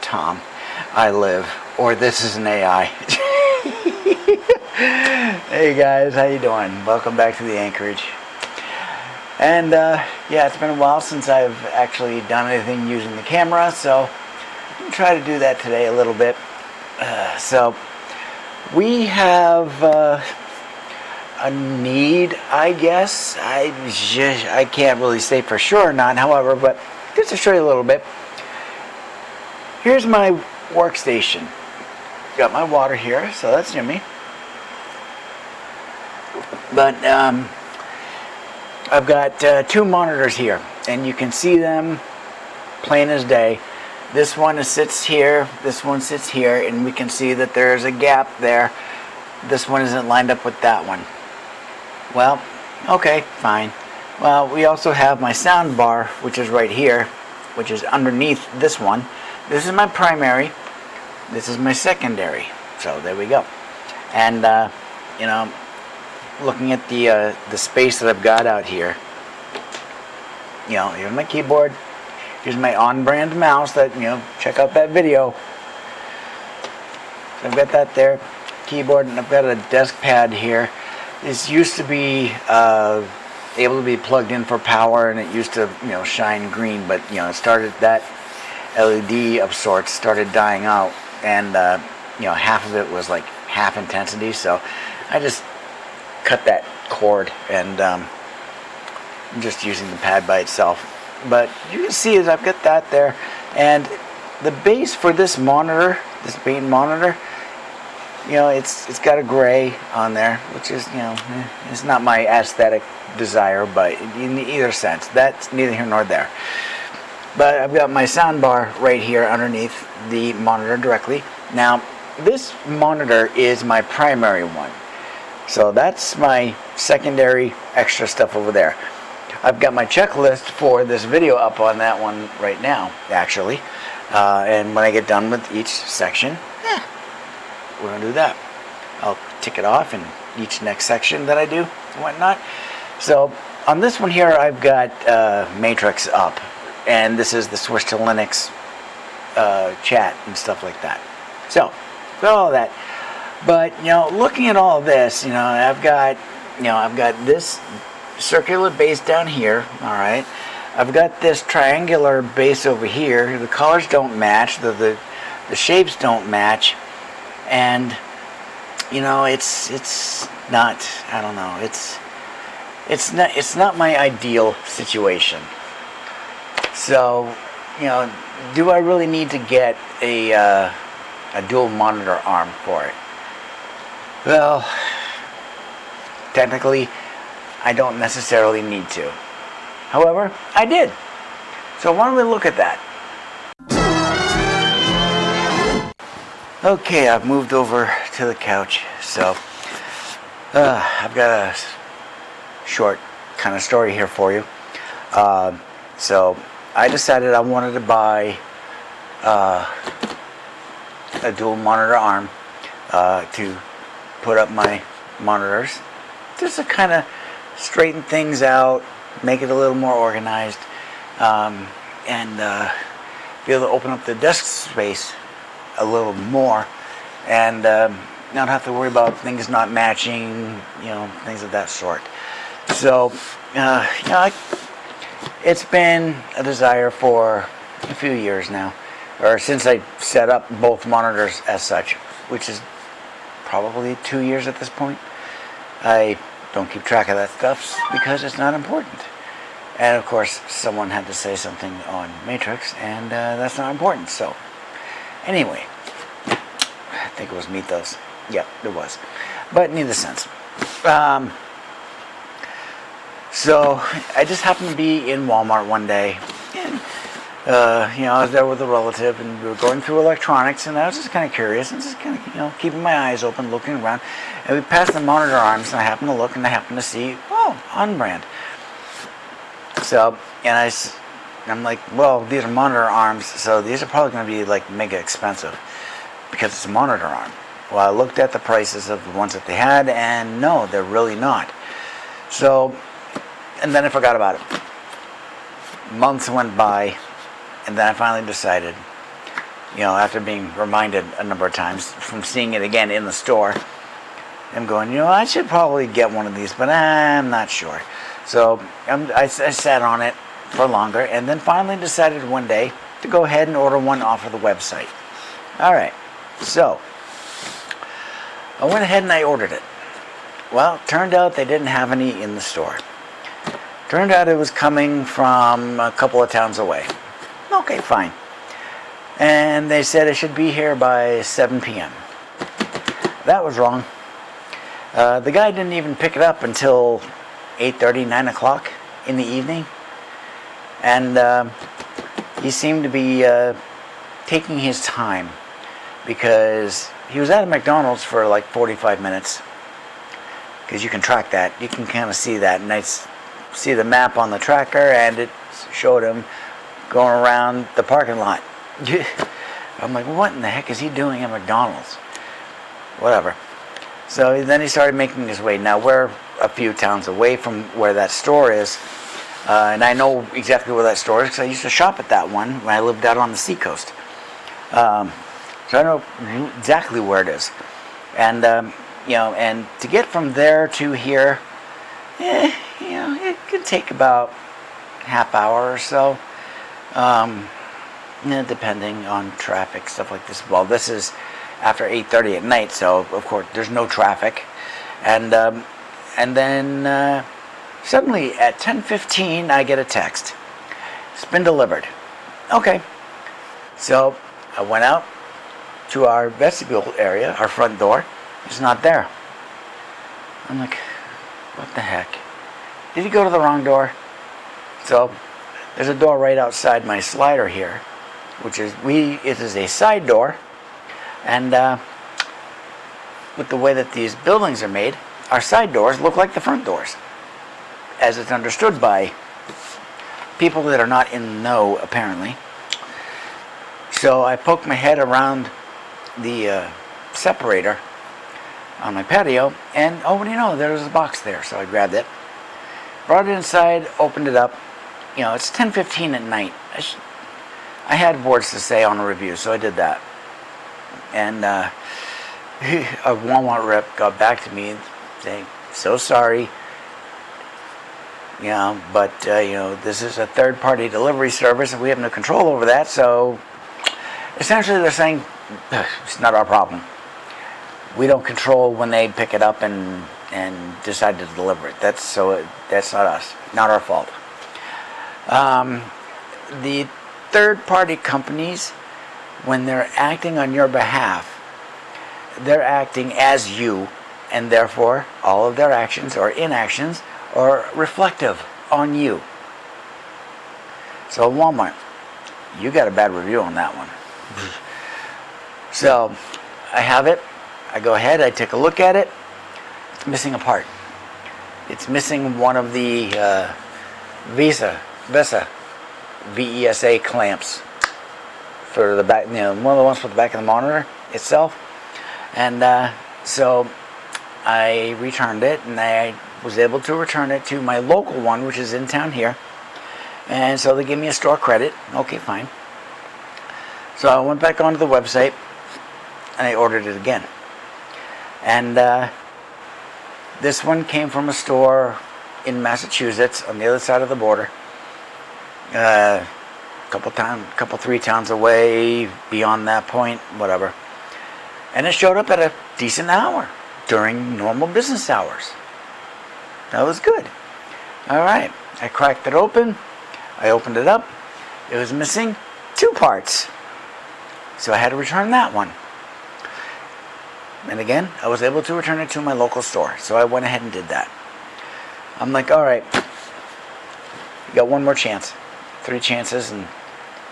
Tom, I live, or this is an AI. Hey guys, how you doing? Welcome back to the Anchorage. And yeah, it's been a while since I've actually done anything using the camera, so I'm going to try to do that today a little bit. So we have a need, I guess. I can't really say for sure or not, however, but just to show you a little bit. Here's my workstation. Got my water here, so that's Jimmy. But I've got two monitors here, and you can see them plain as day. This one sits here, this one sits here, and we can see that there's a gap there. This one isn't lined up with that one. Well, okay, fine. Well, we also have my sound bar, which is right here, which is underneath this one. This is my primary. This is my secondary. So there we go. And you know, looking at the space that I've got out here, you know, here's my keyboard. Here's my on-brand mouse. That, you know, check out that video. So I've got that there, keyboard, and I've got a desk pad here. This used to be able to be plugged in for power, and it used to, you know, shine green, but you know, it started that LED of sorts started dying out, and you know, half of it was like half intensity, so I just cut that cord, and I'm just using the pad by itself. But you can see is I've got that there, and the base for this monitor, this main monitor, you know, it's got a gray on there, which is, you know, it's not my aesthetic desire, but in either sense, that's neither here nor there. But I've got my sound bar right here underneath the monitor directly. Now, this monitor is my primary one. So that's my secondary extra stuff over there. I've got my checklist for this video up on that one right now, actually. And when I get done with each section, we're going to do that. I'll tick it off in each next section that I do and whatnot. So on this one here, I've got Matrix up. And this is the switch to Linux chat and stuff like that. So, got all that. But, you know, looking at all this, you know, I've got this circular base down here, all right. I've got this triangular base over here. The colors don't match, the shapes don't match, and you know, it's not, I don't know, it's not my ideal situation. So, you know, do I really need to get a dual monitor arm for it? Well, technically, I don't necessarily need to. However, I did. So why don't we look at that? Okay, I've moved over to the couch. So I've got a short kind of story here for you. So I decided I wanted to buy a dual monitor arm to put up my monitors, just to kind of straighten things out, make it a little more organized, and be able to open up the desk space a little more, and not have to worry about things not matching, you know, things of that sort. So, you know, it's been a desire for a few years now, or since I set up both monitors as such, which is probably 2 years at this point. I don't keep track of that stuff because it's not important. And of course, someone had to say something on Matrix, and that's not important. So, anyway, I think it was Mythos. Yep, it was. But in either sense. So, I just happened to be in Walmart one day, and you know, I was there with a relative, and we were going through electronics, and I was just kind of curious, and just kind of, you know, keeping my eyes open, looking around, and we passed the monitor arms, and I happened to look, and I happened to see, oh, on brand. So, and I'm like, well, these are monitor arms, so these are probably going to be like mega expensive because it's a monitor arm. Well, I looked at the prices of the ones that they had, and no, they're really not. So, and then I forgot about it. Months went by, and then I finally decided, after being reminded a number of times from seeing it again in the store, I'm going, I should probably get one of these, but I'm not sure. So I sat on it for longer, and then finally decided one day to go ahead and order one off of the website. All right, so I went ahead and I ordered it. Well, turned out they didn't have any in the store. Turned out it was coming from a couple of towns away. Okay, fine. And they said it should be here by 7 p.m. That was wrong. The guy didn't even pick it up until 8:30, 9 o'clock in the evening. And he seemed to be taking his time, because he was at a McDonald's for like 45 minutes. Because you can track that. You can kind of see that. And I see the map on the tracker, and it showed him going around the parking lot. I'm like, what in the heck is he doing at McDonald's? Whatever. So then he started making his way. Now we're a few towns away from where that store is, and I know exactly where that store is because I used to shop at that one when I lived out on the seacoast. So I know exactly where it is, and and to get from there to here, it could take about half hour or so, depending on traffic, stuff like this. Well, this is after 8:30 at night, so of course there's no traffic, and then suddenly at 10:15 I get a text. It's been delivered. Okay, so I went out to our vestibule area, our front door. It's not there. I'm like, what the heck? Did he go to the wrong door? So there's a door right outside my slider here, which is it is a side door. And with the way that these buildings are made, our side doors look like the front doors, as it's understood by people that are not in the know, apparently. So I poked my head around the separator on my patio, and oh, what do you know, there was a box there. So I grabbed it, brought it inside, opened it up. It's 10:15 at night. I had words to say on a review, so I did that. And a Walmart rep got back to me saying, so sorry, but this is a third-party delivery service and we have no control over that. So essentially they're saying it's not our problem. We don't control when they pick it up and decide to deliver it. That's not us, not our fault. The third-party companies, when they're acting on your behalf, they're acting as you, and therefore all of their actions or inactions are reflective on you. So Walmart, you got a bad review on that one. So I have it. I go ahead, I take a look at it. It's missing a part. It's missing one of the VESA clamps for the back, one of the ones for the back of the monitor itself. And so I returned it, and I was able to return it to my local one, which is in town here. And so they gave me a store credit. Okay, fine. So I went back onto the website, and I ordered it again. And this one came from a store in Massachusetts on the other side of the border. Three towns away, beyond that point, whatever. And it showed up at a decent hour during normal business hours. That was good. All right, I cracked it open. I opened it up. It was missing 2 parts. So I had to return that one. And again, I was able to return it to my local store. So I went ahead and did that. I'm like, all right, you got one more chance. 3 chances, and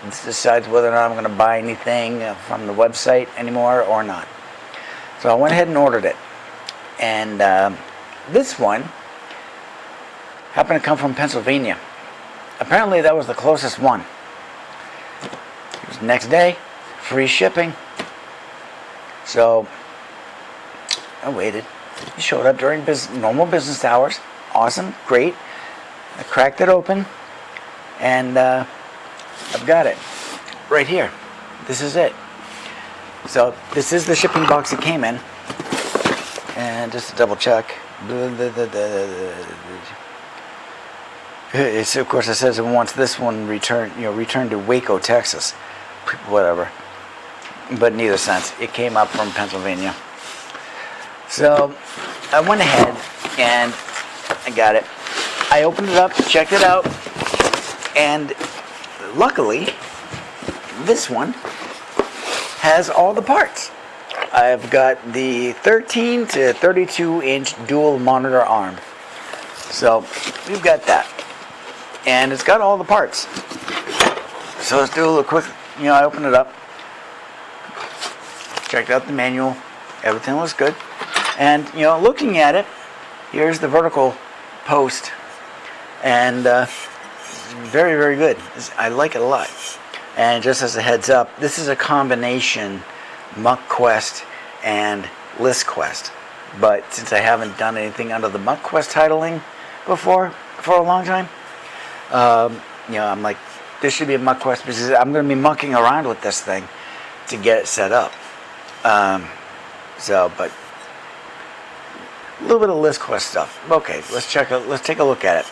this decides whether or not I'm going to buy anything from the website anymore or not. So I went ahead and ordered it. And this one happened to come from Pennsylvania. Apparently that was the closest one. It was the next day, free shipping. So I waited. It showed up during normal business hours. Awesome, great. I cracked it open, and I've got it right here. This is it. So this is the shipping box it came in. And just to double check. It's, of course, it says it wants this one returned to Waco, Texas. Whatever. But neither sense. It came up from Pennsylvania. So I went ahead and I got it. I opened it up, checked it out, and luckily, this one has all the parts. I've got the 13 to 32 inch dual monitor arm. So we've got that. And it's got all the parts. So let's do a little quick, I opened it up, checked out the manual, everything looks good. And, looking at it, here's the vertical post. And very, very good. I like it a lot. And just as a heads up, this is a combination MuckQuest and ListQuest. But since I haven't done anything under the MuckQuest titling before, for a long time, I'm like, this should be a MuckQuest because I'm going to be mucking around with this thing to get it set up. But a little bit of ListQuest stuff. Okay, let's take a look at it.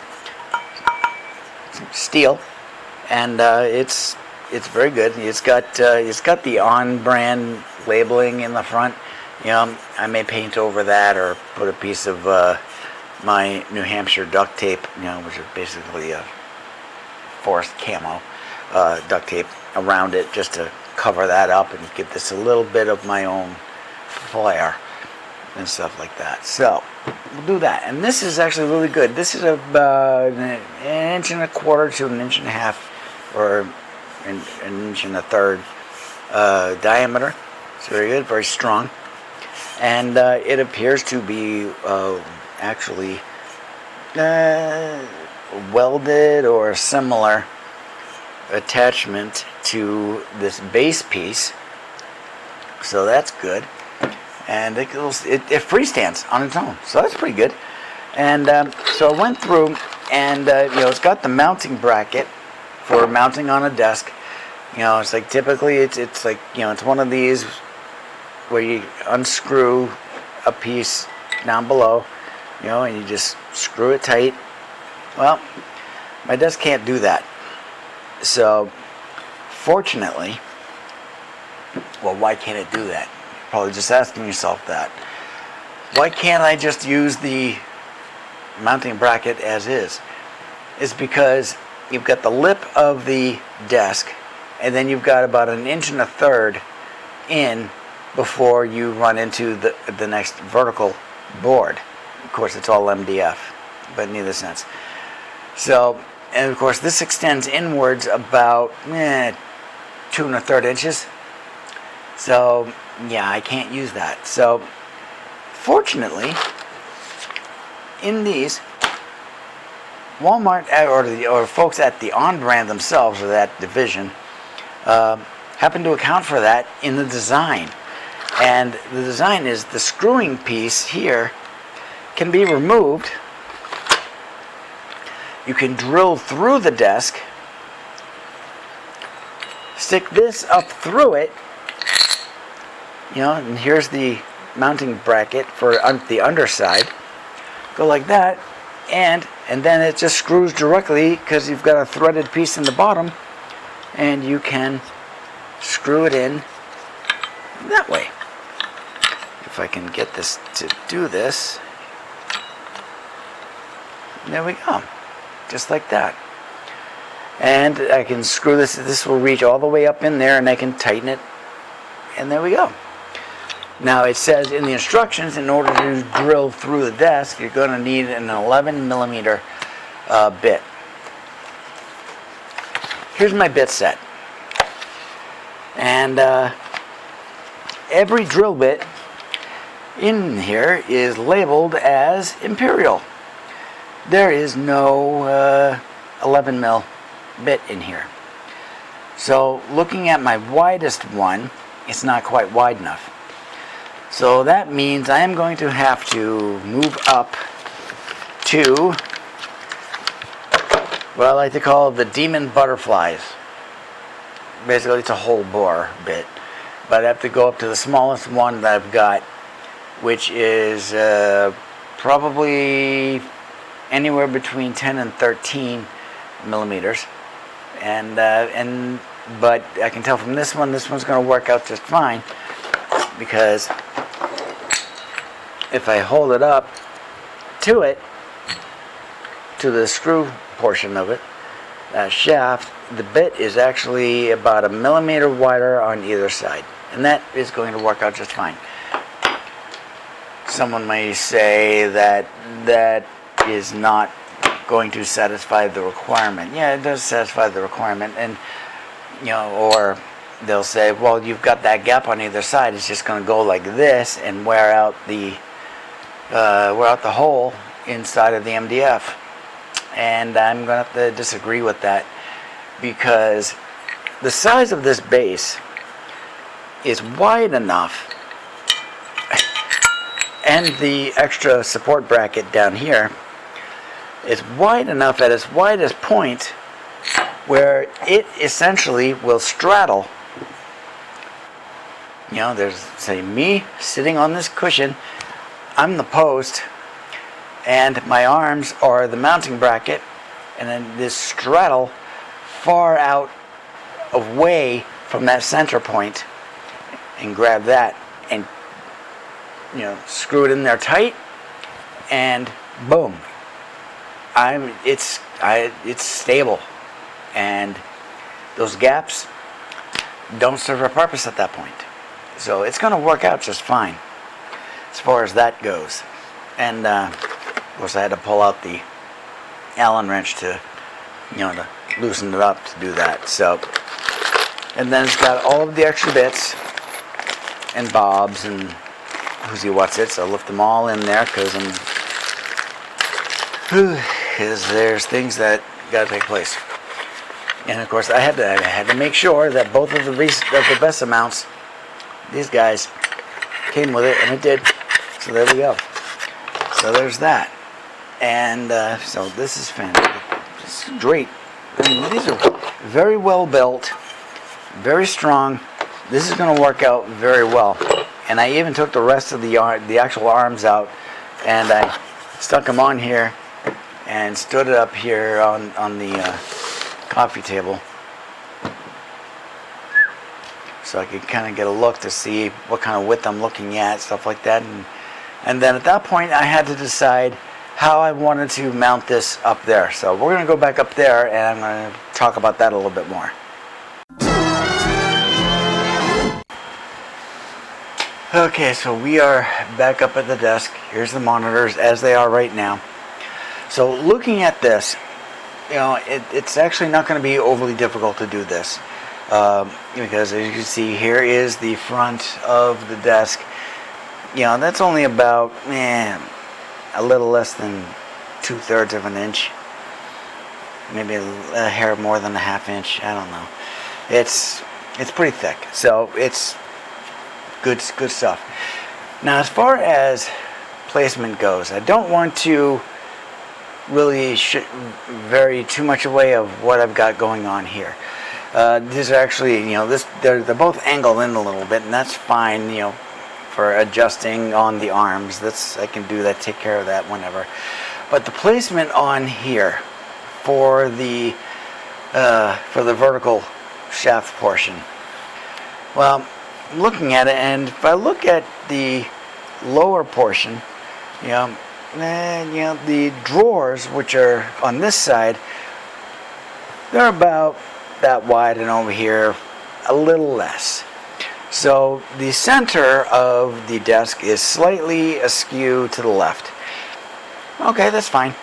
Steel, and it's very good. It's got the on-brand labeling in the front. I may paint over that or put a piece of my New Hampshire duct tape, which is basically a forest camo duct tape around it, just to cover that up and give this a little bit of my own flair and stuff like that. So we'll do that. And this is actually really good. This is about an inch and a quarter to an inch and a half, or an inch and a third diameter. It's very good, very strong. And it appears to be actually welded or similar attachment to this base piece. So that's good. And it freestands on its own, so that's pretty good. And so I went through, and it's got the mounting bracket for mounting on a desk. It's like typically it's like it's one of these where you unscrew a piece down below, and you just screw it tight. Well, my desk can't do that. So fortunately, well, why can't it do that? Probably just asking yourself that. Why can't I just use the mounting bracket as is? It's because you've got the lip of the desk, and then you've got about an inch and a third in before you run into the next vertical board. Of course, it's all MDF, but neither sense. So, and of course, this extends inwards about 2 1/3 inches. So, yeah, I can't use that. So, fortunately, in these, Walmart or folks at the On brand themselves, or that division, happen to account for that in the design. And the design is the screwing piece here can be removed. You can drill through the desk, stick this up through it, and here's the mounting bracket for the underside. Go like that, and then it just screws directly because you've got a threaded piece in the bottom, and you can screw it in that way. If I can get this to do this, there we go, just like that. And I can screw this. This will reach all the way up in there, and I can tighten it, and there we go. Now it says in the instructions, in order to drill through the desk, you're going to need an 11 millimeter bit. Here's my bit set. And every drill bit in here is labeled as Imperial. There is no 11 mil bit in here. So looking at my widest one, it's not quite wide enough. So that means I am going to have to move up to what I like to call the demon butterflies. Basically, it's a whole bore bit. but I have to go up to the smallest one that I've got, which is probably anywhere between 10 and 13 millimeters. But I can tell from this one's going to work out just fine, because if I hold it up to the screw portion of it, that shaft, the bit is actually about 1 millimeter wider on either side, and that is going to work out just fine. Someone may say that that is not going to satisfy the requirement. Yeah, it does satisfy the requirement, and or they'll say, well, you've got that gap on either side. It's just going to go like this and wear out the hole inside of the MDF. And I'm going to have to disagree with that, because the size of this base is wide enough, and the extra support bracket down here is wide enough at its widest point where it essentially will straddle. There's, say, me sitting on this cushion, I'm the post, and my arms are the mounting bracket, and then this straddle far out away from that center point, and grab that and screw it in there tight, and boom, it's stable, and those gaps don't serve a purpose at that point. So it's going to work out just fine as far as that goes. And of course, I had to pull out the Allen wrench to loosen it up to do that. So, and then it's got all of the extra bits and bobs and who's what's it. So I'll lift them all in there, because there's things that got to take place. And of course, I had to make sure that both of the VESA mounts, these guys, came with it, and it did. So there we go. So there's that. And so this is fantastic. It's great. I mean, these are very well built, very strong. This is going to work out very well. And I even took the rest of the actual arms out, and I stuck them on here and stood it up here on the coffee table, so I could kind of get a look to see what kind of width I'm looking at, stuff like that. And then at that point, I had to decide how I wanted to mount this up there. So we're going to go back up there, and I'm going to talk about that a little bit more. Okay, so we are back up at the desk. Here's the monitors as they are right now. So looking at this, it's actually not going to be overly difficult to do this, because as you can see, here is the front of the desk. That's only about a little less than 2/3 of an inch, maybe a hair more than a ½ inch. I don't know. It's pretty thick, so it's good stuff. Now, as far as placement goes, I don't want to really vary too much away of what I've got going on here. These are actually, they're both angled in a little bit, and that's fine, for adjusting on the arms. I can do that, take care of that whenever. But the placement on here for the vertical shaft portion, well, I'm looking at it, and if I look at the lower portion, the drawers, which are on this side, they're about that wide, and over here a little less. So the center of the desk is slightly askew to the left. Okay, that's fine.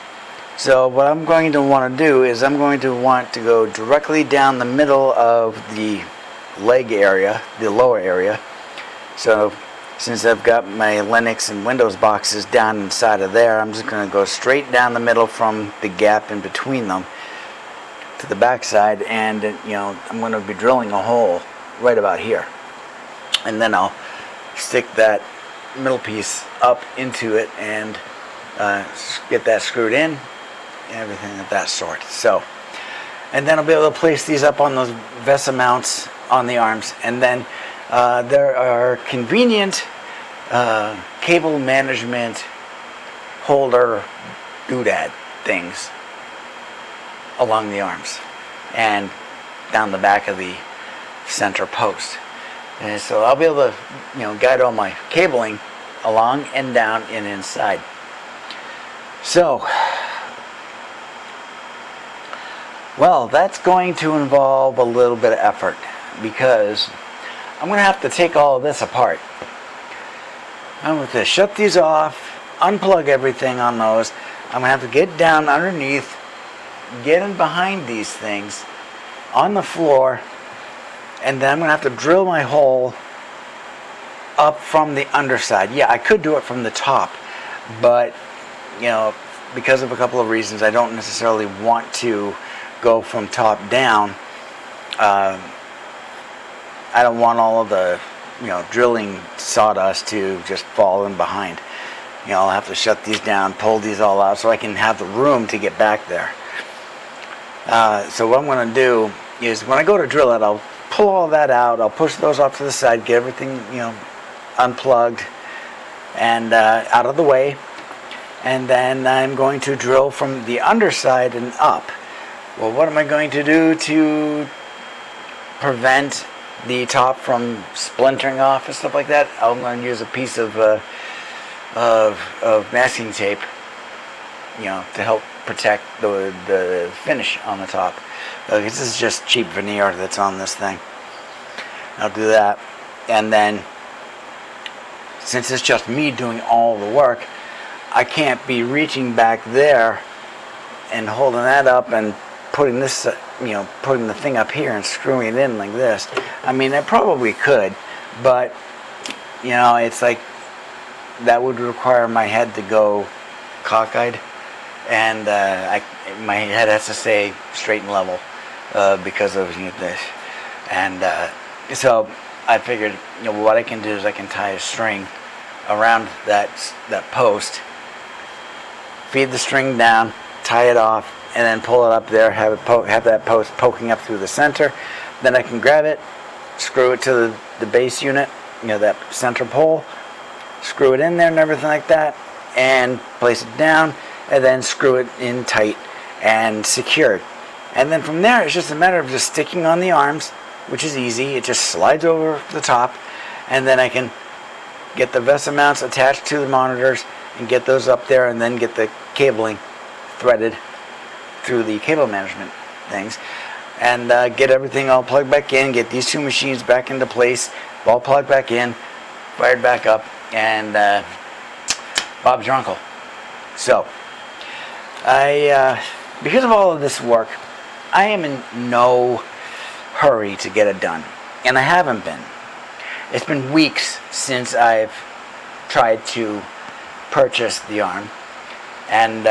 So what I'm going to want to do is I'm going to want to go directly down the middle of the leg area, the lower area. So since I've got my Linux and Windows boxes down inside of there, I'm just going to go straight down the middle from the gap in between them to the back side, and I'm going to be drilling a hole right about here, and then I'll stick that middle piece up into it and get that screwed in and everything of that sort. So, and then I'll be able to place these up on those VESA mounts on the arms, and then There are convenient cable management holder doodad things along the arms and down the back of the center post. And so I'll be able to, guide all my cabling along and down and inside. So, well, that's going to involve a little bit of effort because I'm going to have to take all of this apart. I'm going to shut these off, unplug everything on those. I'm going to have to get down underneath, get in behind these things on the floor, and then I'm going to have to drill my hole up from the underside. Yeah, I could do it from the top, but because of a couple of reasons, I don't necessarily want to go from top down. I don't want all of the drilling sawdust to just fall in behind. I'll have to shut these down, pull these all out so I can have the room to get back there. So what I'm going to do is when I go to drill it, I'll pull all that out, I'll push those off to the side, get everything unplugged and out of the way, and then I'm going to drill from the underside and up. Well, what am I going to do to prevent the top from splintering off and stuff like that? I'm going to use a piece of masking tape, to help protect the finish on the top. This is just cheap veneer that's on this thing. I'll do that, and then since it's just me doing all the work, I can't be reaching back there and holding that up and putting this, putting the thing up here and screwing it in like this. I mean, I probably could, but it's like that would require my head to go cockeyed, and my head has to stay straight and level because of this. And so I figured, what I can do is I can tie a string around that post, feed the string down, tie it off, and then pull it up there, have that post poking up through the center. Then I can grab it, screw it to the base unit, that center pole, screw it in there and everything like that, and place it down, and then screw it in tight and secured. And then from there, it's just a matter of just sticking on the arms, which is easy. It just slides over the top, and then I can get the VESA mounts attached to the monitors and get those up there, and then get the cabling threaded through the cable management things, and get everything all plugged back in, get these two machines back into place, all plugged back in, fired back up, and Bob's your uncle. So because of all of this work, I am in no hurry to get it done, and I haven't been. It's been weeks since I've tried to purchase the arm, and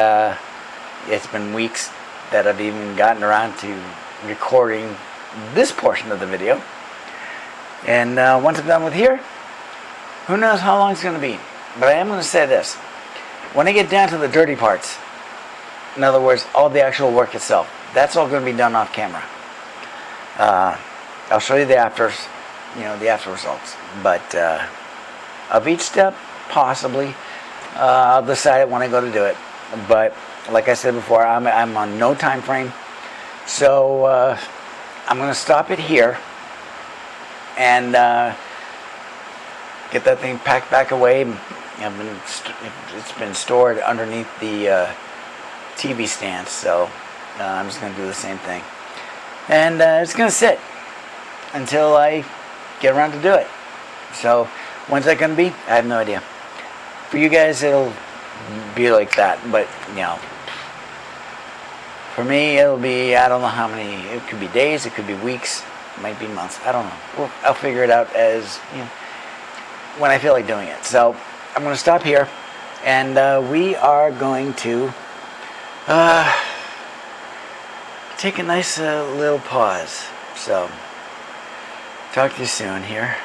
it's been weeks that I've even gotten around to recording this portion of the video. And once I'm done with here, who knows how long it's going to be. But I am going to say this. When I get down to the dirty parts, in other words, all the actual work itself, that's all going to be done off camera. I'll show you the afters, the after results. But of each step, possibly, I'll decide it when I go to do it. But like I said before, I'm on no time frame, so I'm going to stop it here and get that thing packed back away. It's been stored underneath the TV stand, so I'm just going to do the same thing, and it's going to sit until I get around to do it. So when's that going to be? I have no idea. For you guys, it'll be like that, but for me, it'll be, I don't know how many. It could be days, it could be weeks, it might be months. I don't know. I'll figure it out as when I feel like doing it. So I'm going to stop here, and we are going to take a nice little pause. So talk to you soon here.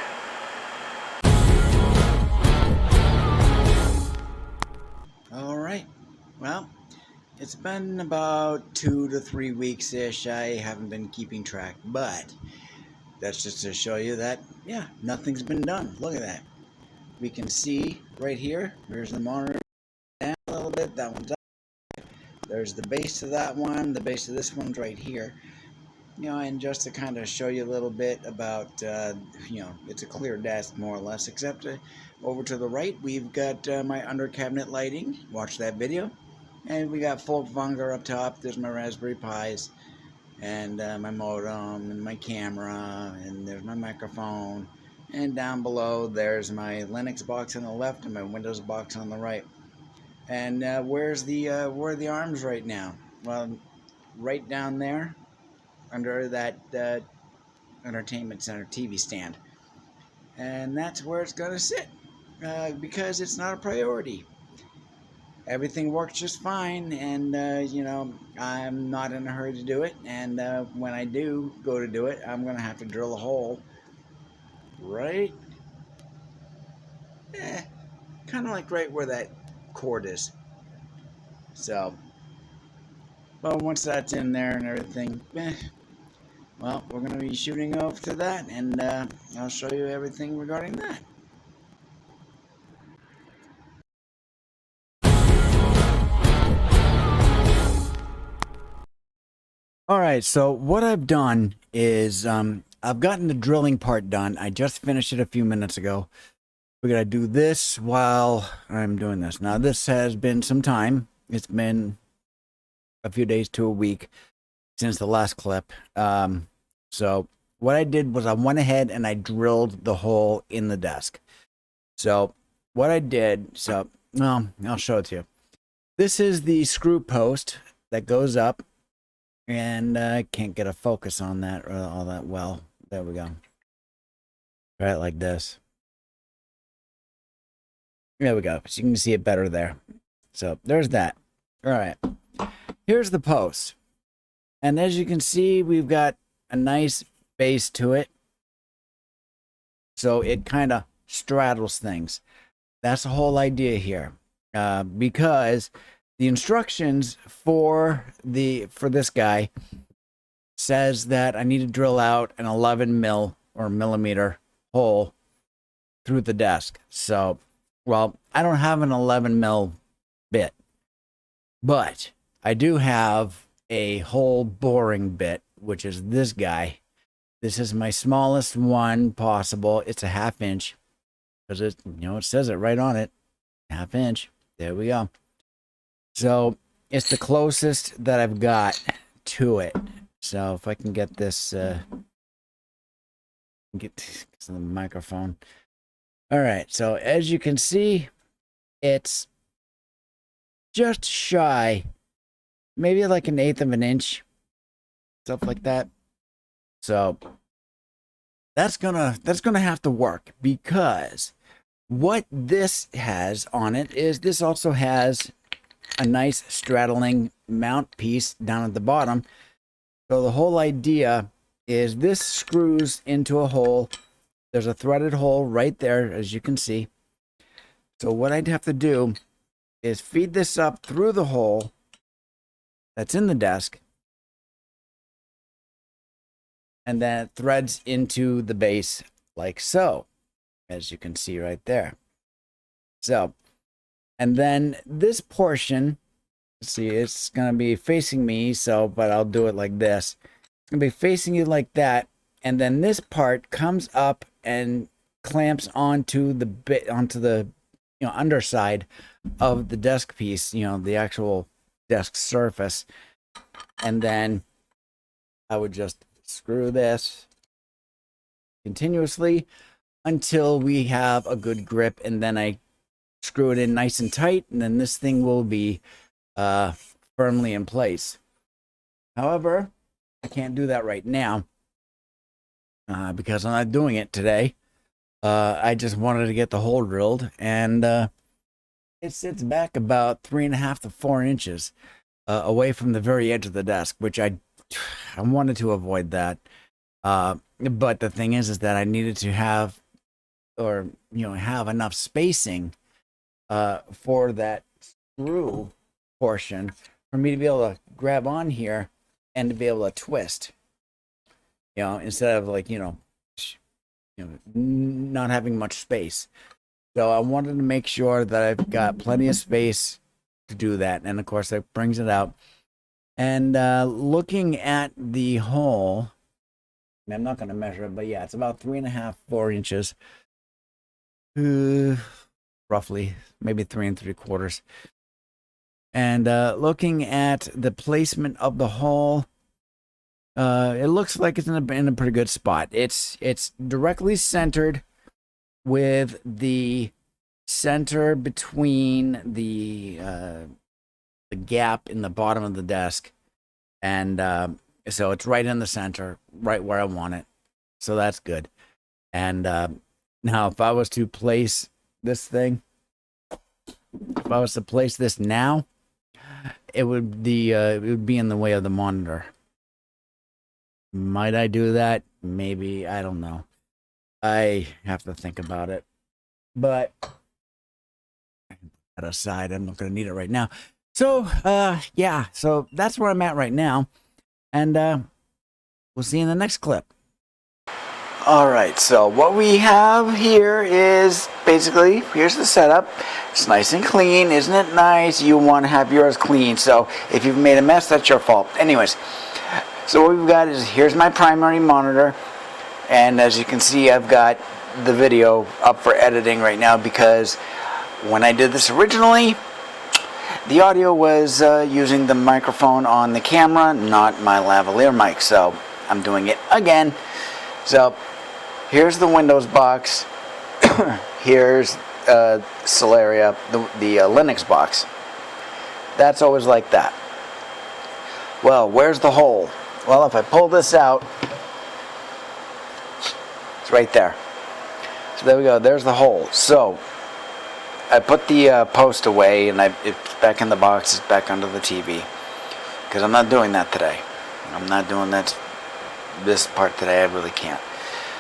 All right. Well, it's been about 2 to 3 weeks-ish. I haven't been keeping track, but that's just to show you that, yeah, nothing's been done. Look at that. We can see right here, here's the monitor down a little bit, that one's up. There's the base of that one, the base of this one's right here. You know, and just to kind of show you a little bit about, you know, it's a clear desk more or less, except over to the right, we've got my under cabinet lighting. Watch that video. And we got Folkvanger up top. There's my Raspberry Pis and my modem and my camera, and there's my microphone. And down below, there's my Linux box on the left and my Windows box on the right. And where are the arms right now? Well, right down there, under that entertainment center TV stand, and that's where it's gonna sit because it's not a priority. Everything works just fine, and you know, I'm not in a hurry to do it, and when I do go to do it, I'm gonna have to drill a hole right, kind of like right where that cord is. So, but once that's in there and everything, well, we're going to be shooting over to that, and I'll show you everything regarding that. All right, so what I've done is I've gotten the drilling part done. I just finished it a few minutes ago. We're going to do this while I'm doing this. Now, this has been some time. It's been a few days to a week since the last clip. So what I did was I went ahead and I drilled the hole in the desk. So what I did, well, I'll show it to you. This is the screw post that goes up, and I can't get a focus on that all that well. There we go. Try it like this. There we go. So you can see it better there. So there's that. All right. Here's the post. And as you can see, we've got a nice base to it. So it kind of straddles things. That's the whole idea here. Because the instructions for this guy says that I need to drill out an 11 millimeter hole through the desk. So, well, I don't have an 11 mil bit, but I do have a hole boring bit, which is this guy. This is my smallest one possible. It's a 1/2 inch, because it, you know, it says it right on it, 1/2 inch. There we go. So it's the closest that I've got to it. So if I can get this, get the microphone. All right. So as you can see, it's just shy, maybe like 1/8 of an inch, stuff like that. So that's gonna have to work, because what this has on it is this also has a nice straddling mount piece down at the bottom. So the whole idea is this screws into a hole. There's a threaded hole right there, as you can see. So what I'd have to do is feed this up through the hole that's in the desk, and then it threads into the base like so, as you can see right there. So, and then this portion, see, it's going to be facing me, so, but I'll do it like this. It's going to be facing you like that, and then this part comes up and clamps onto the bit, onto the, you know, underside of the desk piece, you know, the actual desk surface. And then I would just screw this continuously until we have a good grip, and then I screw it in nice and tight, and then this thing will be firmly in place. However, I can't do that right now because I'm not doing it today. I just wanted to get the hole drilled, and it sits back about 3.5 to 4 inches away from the very edge of the desk, which I wanted to avoid that. But the thing is that I needed to have, or, you know, have enough spacing for that screw portion for me to be able to grab on here and to be able to twist, you know, instead of, like, you know, not having much space. So I wanted to make sure that I've got plenty of space to do that. And of course, that brings it out. And looking at the hole, I'm not going to measure it, but yeah, it's about 3.5, 4 inches, roughly, maybe 3 3/4. And looking at the placement of the hole, it looks like it's in a pretty good spot. It's directly centered with the center between the gap in the bottom of the desk, and so it's right in the center, right where I want it. So that's good. And now, if I was to place this thing, if I was to place this now, it would be in the way of the monitor. Might I do that? Maybe. I don't know. I have to think about it. But I can put that aside. I'm not going to need it right now. So, yeah. So that's where I'm at right now. And we'll see you in the next clip. All right. So what we have here is basically, here's the setup. It's nice and clean. Isn't it nice? You want to have yours clean. So if you've made a mess, that's your fault. Anyways. So what we've got is, here's my primary monitor, and as you can see, I've got the video up for editing right now, because when I did this originally, the audio was using the microphone on the camera, not my lavalier mic, so I'm doing it again. So here's the Windows box, here's Solaria, the Linux box. That's always like that. Well, where's the hole? Well, if I pull this out, it's right there. So there we go. There's the hole. So I put the post away, and it's back in the box. It's back under the TV, because I'm not doing that today. I'm not doing this part today. I really can't.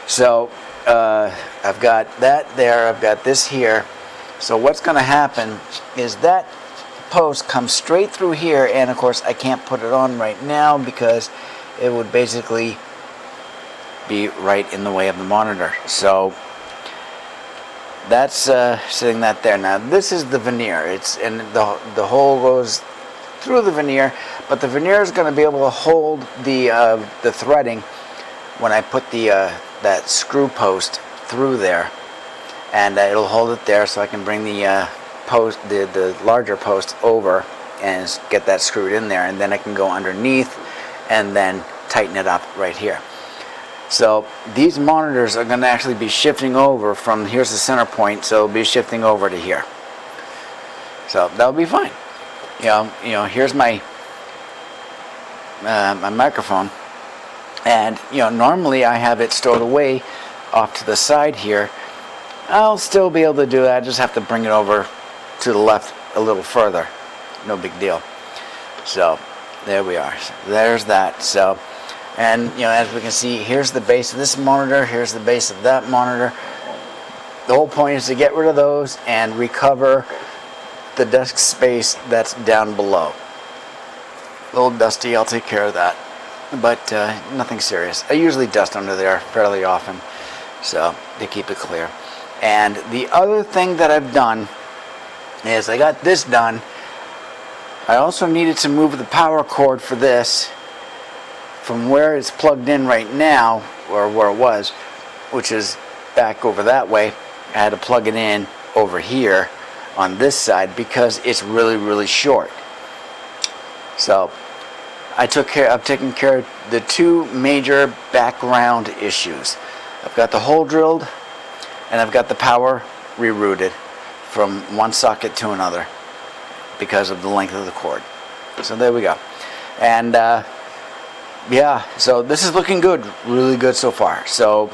So I've got that there. I've got this here. So what's going to happen is that post comes straight through here, and of course I can't put it on right now because it would basically be right in the way of the monitor. So that's sitting that there. Now this is the veneer. And the hole goes through the veneer, but the veneer is going to be able to hold the threading when I put that screw post through there, and it'll hold it there, so I can bring the post, the larger post over and get that screwed in there, and then I can go underneath and then tighten it up right here. So these monitors are going to actually be shifting over from, here's the center point, so it'll be shifting over to here. So that'll be fine. You know, here's my my microphone, and normally I have it stored away off to the side here. I'll still be able to do that. I just have to bring it over to the left a little further. No big deal. So there we are. So there's that. So, and as we can see, here's the base of this monitor, here's the base of that monitor. The whole point is to get rid of those and recover the desk space that's down below. A little dusty, I'll take care of that, but nothing serious. I usually dust under there fairly often, so to keep it clear. And the other thing that I've done is, I got this done. I also needed to move the power cord for this from where it's plugged in right now, or where it was, which is back over that way. I had to plug it in over here on this side because it's really, really short. So I've taken care of the two major background issues. I've got the hole drilled, and I've got the power rerouted from one socket to another because of the length of the cord. So there we go. And yeah, so this is looking good, really good so far. So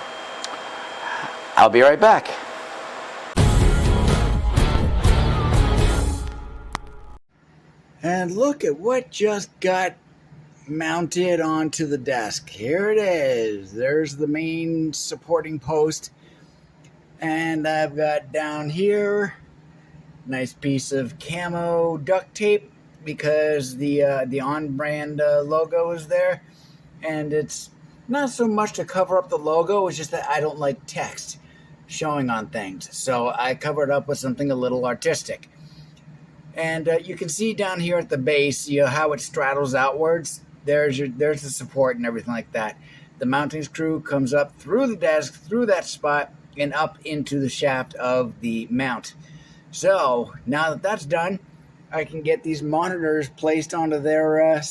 I'll be right back. And look at what just got mounted onto the desk. Here it is. There's the main supporting post. And I've got down here nice piece of camo duct tape because the on-brand logo is there, and it's Not so much to cover up the logo, it's just that I don't like text showing on things. So I cover it up with something a little artistic. And you can see down here at the base, how it straddles outwards. There's the support and everything like that. The mounting screw comes up through the desk, through that spot, and up into the shaft of the mount. So now that that's done, I can get these monitors placed onto their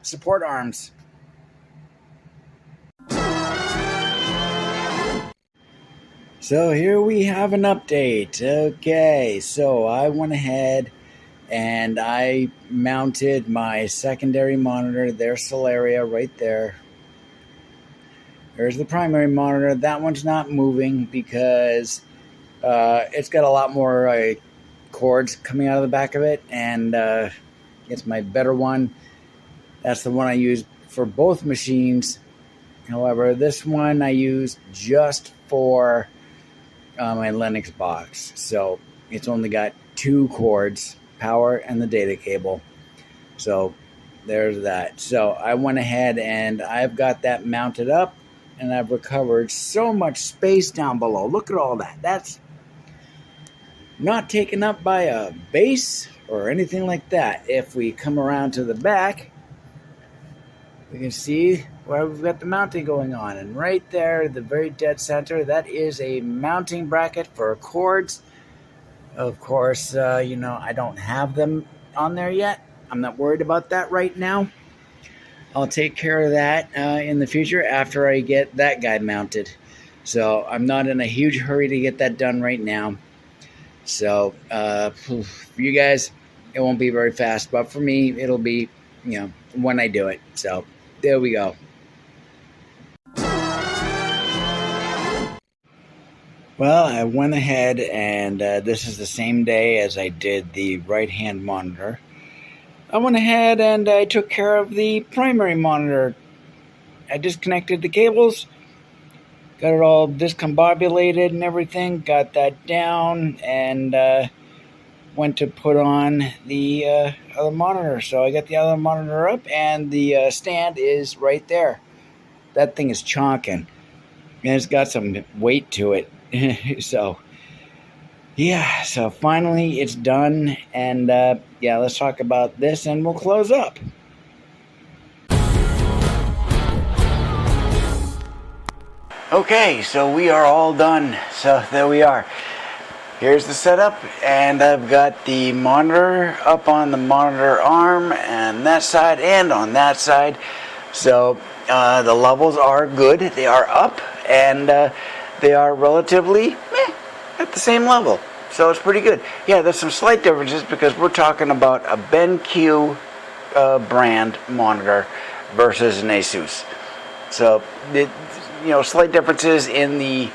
support arms. So here we have an update. Okay, so I went ahead and I mounted my secondary monitor. There's Solaria right there. There's the primary monitor. That one's not moving because it's got a lot more cords coming out of the back of it, and it's my better one. That's the one I use for both machines. However, this one I use just for my Linux box. So it's only got 2 cords, power and the data cable. So there's that. So I went ahead and I've got that mounted up, and I've recovered so much space down below. Look at all that. That's not taken up by a base or anything like that. If we come around to the back, we can see where we've got the mounting going on. And right there, the very dead center, that is a mounting bracket for cords. Of course, I don't have them on there yet. I'm not worried about that right now. I'll take care of that in the future after I get that guy mounted. So I'm not in a huge hurry to get that done right now. So for you guys, it won't be very fast. But for me, it'll be, when I do it. So there we go. Well, I went ahead and this is the same day as I did the right-hand monitor. I went ahead and I took care of the primary monitor. I disconnected the cables, got it all discombobulated and everything, got that down, and went to put on the other monitor. So I got the other monitor up, and the stand is right there. That thing is chonking, and it's got some weight to it. So finally it's done, and let's talk about this and we'll close up. Okay, so we are all done. So there we are. Here's the setup, and I've got the monitor up on the monitor arm and that side and on that side. So the levels are good. They are up, and they are relatively at the same level. So it's pretty good. Yeah, there's some slight differences because we're talking about a BenQ brand monitor versus an Asus. So, slight differences in the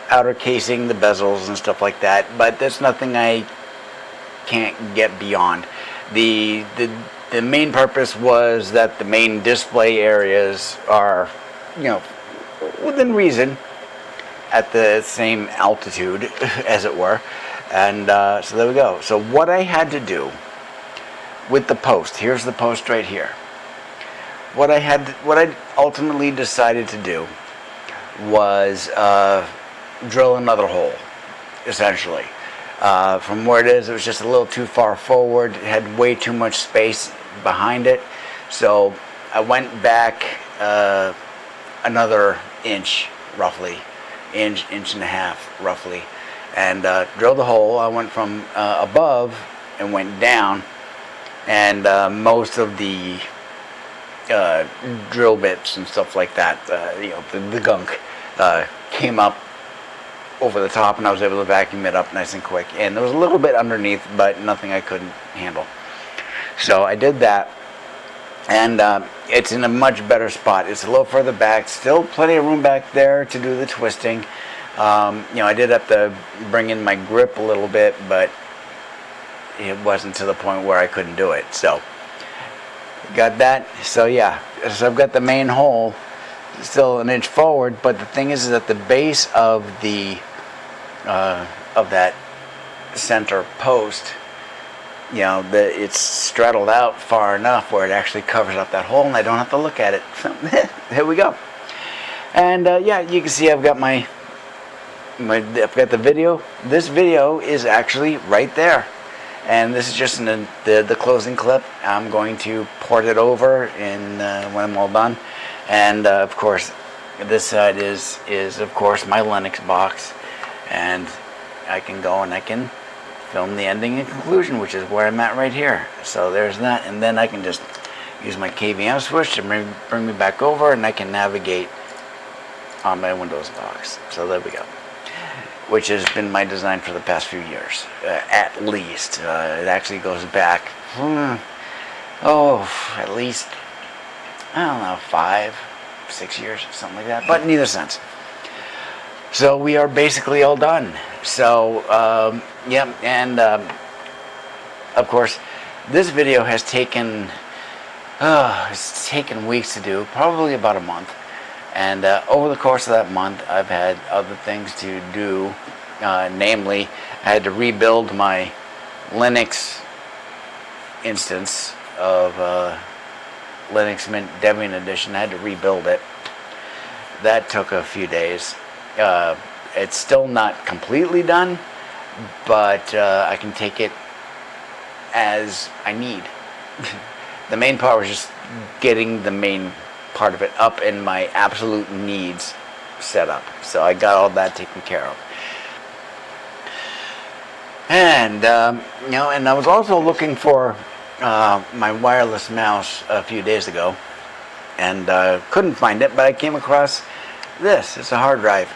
outer casing, the bezels and stuff like that, but that's nothing I can't get beyond. The main purpose was that the main display areas are, within reason, at the same altitude, as it were. And so there we go. So what I had to do with the post, here's the post right here. What I ultimately decided to do was drill another hole, essentially. From where it was just a little too far forward. It had way too much space behind it. So I went back another inch, roughly. Inch and a half, roughly. And drilled the hole. I went from above and went down. And most of the drill bits and stuff like that, the gunk, came up over the top, and I was able to vacuum it up nice and quick. And there was a little bit underneath, but nothing I couldn't handle. So I did that, and it's in a much better spot. It's a little further back, still plenty of room back there to do the twisting. I did have to bring in my grip a little bit, but it wasn't to the point where I couldn't do it. So got that. So I've got the main hole still an inch forward, but the thing is that the base of the of that center post it's straddled out far enough where it actually covers up that hole, and I don't have to look at it. So here we go. And yeah, you can see I've got I've got the video. This video is actually right there, and this is just the closing clip. I'm going to port it over when I'm all done, and of course, this side is of course my Linux box, and I can go and I can film the ending and conclusion, which is where I'm at right here. So there's that, and then I can just use my KVM switch to bring me back over, and I can navigate on my Windows box. So there we go, which has been my design for the past few years, at least. It actually goes back, at least, I don't know, 5, 6 years, something like that, but in either sense. So we are basically all done. So, yeah, and of course, this video has taken, it's taken weeks to do, probably about a month. And over the course of that month, I've had other things to do. Namely, I had to rebuild my Linux instance of Linux Mint Debian Edition. I had to rebuild it. That took a few days. It's still not completely done, but I can take it as I need. The main part was just getting the main part of it up and my absolute needs set up. So I got all that taken care of. And, and I was also looking for my wireless mouse a few days ago, and couldn't find it, but I came across this. It's a hard drive.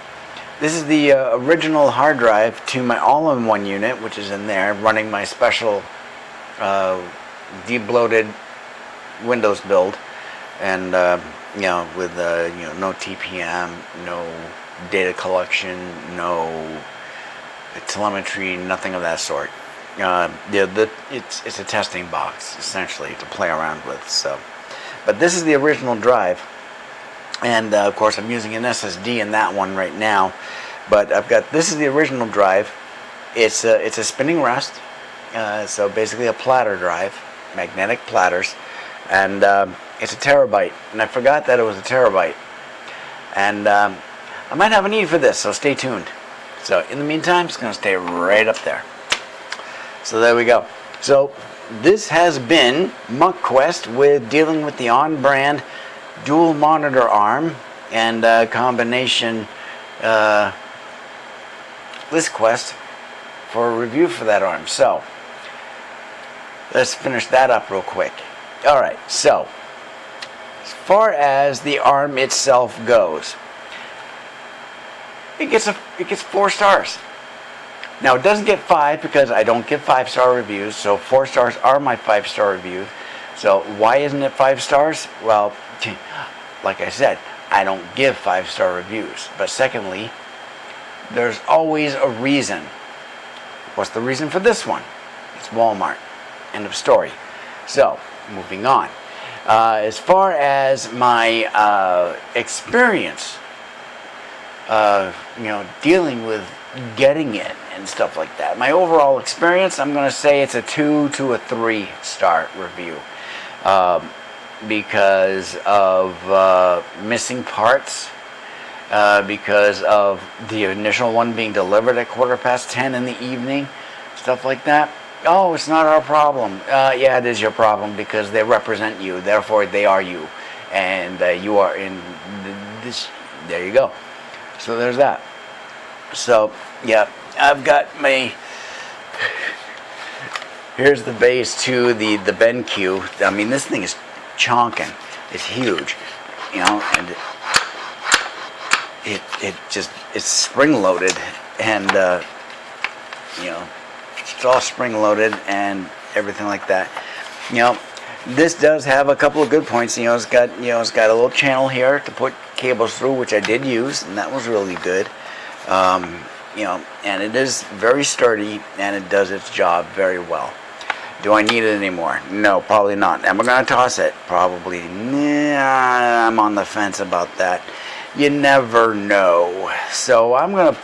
This is the original hard drive to my all-in-one unit, which is in there, running my special debloated Windows build, and with no TPM, no data collection, no telemetry, nothing of that sort. It's a testing box essentially to play around with. So, but this is the original drive. And of course I'm using an SSD in that one right now, but this is the original drive. It's a spinning rest, so basically a platter drive, magnetic platters, and it's a terabyte, and I forgot that it was a terabyte, and I might have a need for this, so stay tuned. So in the meantime, it's going to stay right up there. So there we go. So this has been MuckQuest with dealing with the on-brand dual monitor arm and combination ListQuest for a review for that arm. So let's finish that up real quick. Alright, so as far as the arm itself goes, it gets 4 stars. Now it doesn't get 5 because I don't give 5-star reviews, so 4 stars are my 5-star review. So why isn't it 5 stars? Well, like I said, I don't give 5-star reviews. But secondly, there's always a reason. What's the reason for this one? It's Walmart. End of story. So, moving on. As far as my experience, dealing with getting it and stuff like that, my overall experience, I'm going to say it's a 2 to a 3-star review. Because of missing parts, because of the initial one being delivered at 10:15 in the evening, stuff like that. Oh, it's not our problem. Yeah, it is your problem because they represent you, therefore they are you, and you are in this. There you go. So there's that. So yeah, I've got my. Here's the base to the BenQ. I mean, this thing is chonking. It's huge, and it's spring loaded, and it's all spring loaded and everything like that. This does have a couple of good points. It's got a little channel here to put cables through, which I did use, and that was really good. And it is very sturdy, and it does its job very well. Do I need it anymore? No, probably not. Am I going to toss it? Probably. Nah, I'm on the fence about that. You never know. So I'm going to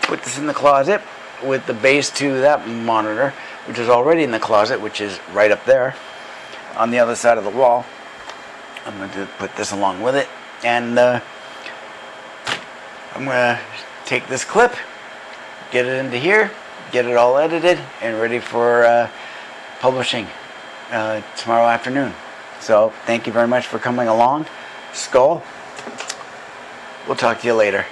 put this in the closet with the base to that monitor, which is already in the closet, which is right up there on the other side of the wall. I'm going to put this along with it, and I'm going to take this clip, get it into here, get it all edited and ready for publishing tomorrow afternoon. So thank you very much for coming along. Skál. We'll talk to you later.